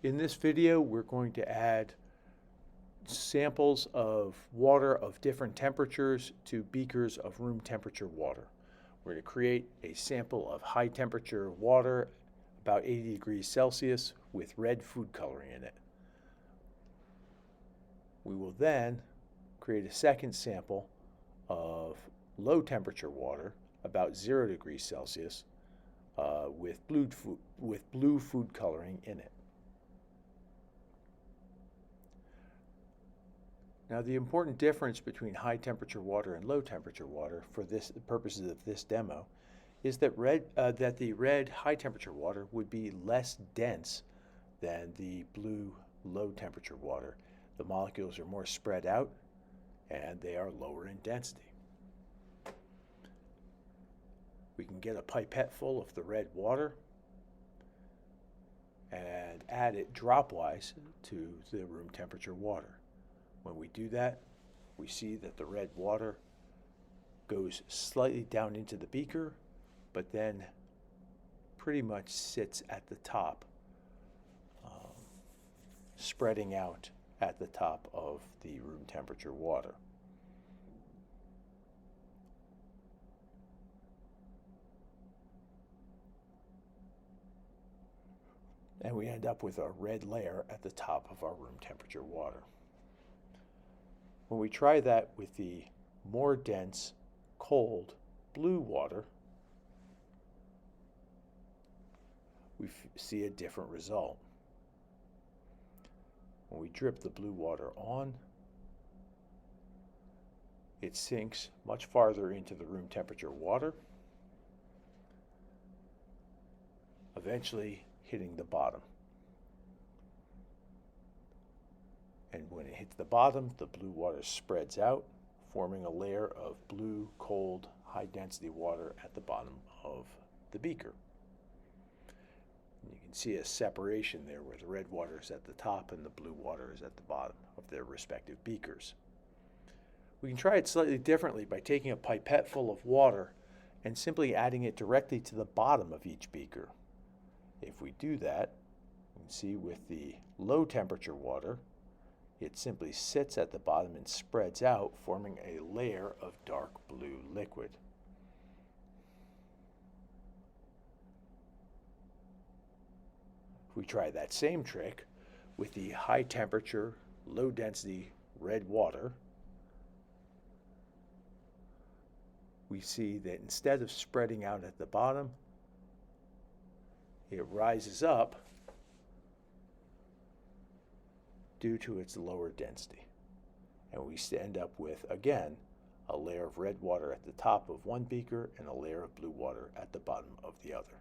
In this video, we're going to add samples of water of different temperatures to beakers of room temperature water. We're going to create a sample of high temperature water, about 80 degrees Celsius, with red food coloring in it. We will then create a second sample of low temperature water, about 0 degrees Celsius, with blue food coloring in it. Now, the important difference between high temperature water and low temperature water for the purposes of this demo is that the red high temperature water would be less dense than the blue low temperature water. The molecules are more spread out and they are lower in density. We can get a pipette full of the red water and add it dropwise to the room temperature water. When we do that, we see that the red water goes slightly down into the beaker, but then pretty much sits at the top, spreading out at the top of the room temperature water. And we end up with a red layer at the top of our room temperature water. When we try that with the more dense, cold, blue water, we see a different result. When we drip the blue water on, it sinks much farther into the room temperature water, eventually hitting the bottom. And when it hits the bottom, the blue water spreads out, forming a layer of blue, cold, high-density water at the bottom of the beaker. And you can see a separation there where the red water is at the top and the blue water is at the bottom of their respective beakers. We can try it slightly differently by taking a pipette full of water and simply adding it directly to the bottom of each beaker. If we do that, you can see with the low temperature water, it simply sits at the bottom and spreads out, forming a layer of dark blue liquid. If we try that same trick with the high temperature, low density red water, we see that instead of spreading out at the bottom, it rises up due to its lower density. And we end up with, again, a layer of red water at the top of one beaker and a layer of blue water at the bottom of the other.